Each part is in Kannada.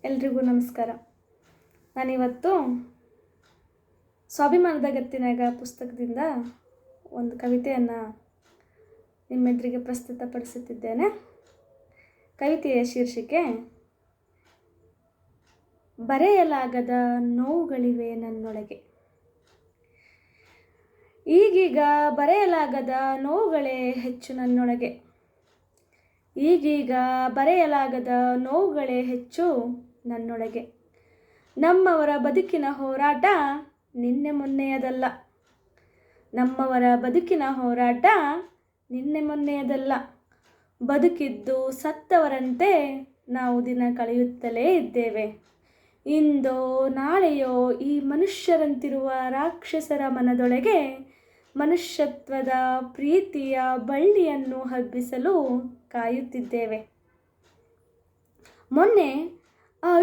ಎಲ್ರಿಗೂ ನಮಸ್ಕಾರ. ನಾನಿವತ್ತು ಸ್ವಾಭಿಮಾನದ ಗತ್ತಿನಾಗ ಪುಸ್ತಕದಿಂದ ಒಂದು ಕವಿತೆಯನ್ನು ನಿಮ್ಮೆದುರಿಗೆ ಪ್ರಸ್ತುತಪಡಿಸುತ್ತಿದ್ದೇನೆ. ಕವಿತೆಯ ಶೀರ್ಷಿಕೆ ಬರೆಯಲಾಗದ ನೋವುಗಳಿವೆ ನನ್ನೊಳಗೆ. ಈಗೀಗ ಬರೆಯಲಾಗದ ನೋವುಗಳೇ ಹೆಚ್ಚು ನನ್ನೊಳಗೆ. ಈಗೀಗ ಬರೆಯಲಾಗದ ನೋವುಗಳೇ ಹೆಚ್ಚು ನನ್ನೊಳಗೆ. ನಮ್ಮವರ ಬದುಕಿನ ಹೋರಾಟ ನಿನ್ನೆ ಮೊನ್ನೆಯದಲ್ಲ. ನಮ್ಮವರ ಬದುಕಿನ ಹೋರಾಟ ನಿನ್ನೆ ಮೊನ್ನೆಯದಲ್ಲ. ಬದುಕಿದ್ದು ಸತ್ತವರಂತೆ ನಾವು ದಿನ ಕಳೆಯುತ್ತಲೇ ಇದ್ದೇವೆ. ಇಂದೋ ನಾಳೆಯೋ ಈ ಮನುಷ್ಯರಂತಿರುವ ರಾಕ್ಷಸರ ಮನದೊಳಗೆ ಮನುಷ್ಯತ್ವದ ಪ್ರೀತಿಯ ಬಳ್ಳಿಯನ್ನು ಹಬ್ಬಿಸಲು ಕಾಯುತ್ತಿದ್ದೇವೆ. ಮೊನ್ನೆ ಆ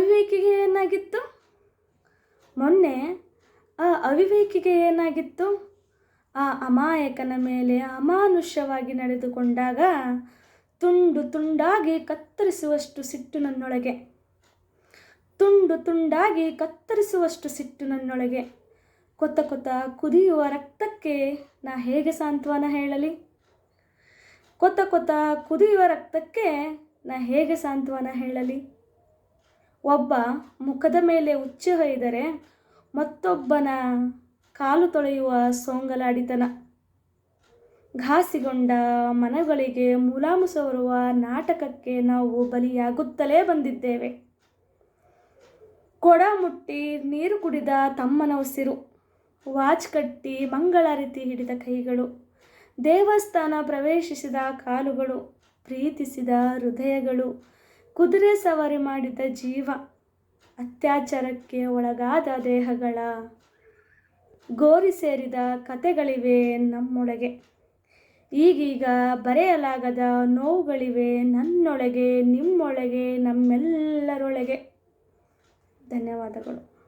ಅವಿವೇಕಿಗೆ ಏನಾಗಿತ್ತು? ಆ ಅಮಾಯಕನ ಮೇಲೆ ಅಮಾನುಷ್ಯವಾಗಿ ನಡೆದುಕೊಂಡಾಗ ತುಂಡು ತುಂಡಾಗಿ ಕತ್ತರಿಸುವಷ್ಟು ಸಿಟ್ಟು ನನ್ನೊಳಗೆ. ಕೊತ ಕೊತ ಕುದಿಯುವ ರಕ್ತಕ್ಕೆ ನಾ ಹೇಗೆ ಸಾಂತ್ವನ ಹೇಳಲಿ? ಒಬ್ಬ ಮುಖದ ಮೇಲೆ ಉಚ್ಚೆ ಹೊಯ್ದರೆ ಮತ್ತೊಬ್ಬನ ಕಾಲು ತೊಳೆಯುವ ಸೋಂಗಲಾಡಿತನ. ಘಾಸಿಗೊಂಡ ಮನಗಳಿಗೆ ಮುಲಾಮು ಸವರುವ ನಾಟಕಕ್ಕೆ ನಾವು ಬಲಿಯಾಗುತ್ತಲೇ ಬಂದಿದ್ದೇವೆ. ಕೊಡ ಮುಟ್ಟಿ ನೀರು ಕುಡಿದ ತಮ್ಮನ ಉಸಿರು, ವಾಚ್ ಕಟ್ಟಿ ಮಂಗಳಾರತಿ ಹಿಡಿದ ಕೈಗಳು, ದೇವಸ್ಥಾನ ಪ್ರವೇಶಿಸಿದ ಕಾಲುಗಳು, ಪ್ರೀತಿಸಿದ ಹೃದಯಗಳು, ಕುದುರೆ ಸವಾರಿ ಮಾಡಿದ ಜೀವ, ಅತ್ಯಾಚಾರಕ್ಕೆ ಒಳಗಾದ ದೇಹಗಳ ಗೋರಿ ಸೇರಿದ ಕತೆಗಳಿವೆ ನಮ್ಮೊಳಗೆ. ಈಗೀಗ ಬರೆಯಲಾಗದ ನೋವುಗಳಿವೆ ನನ್ನೊಳಗೆ, ನಿಮ್ಮೊಳಗೆ, ನಮ್ಮೆಲ್ಲರೊಳಗೆ. ಧನ್ಯವಾದಗಳು.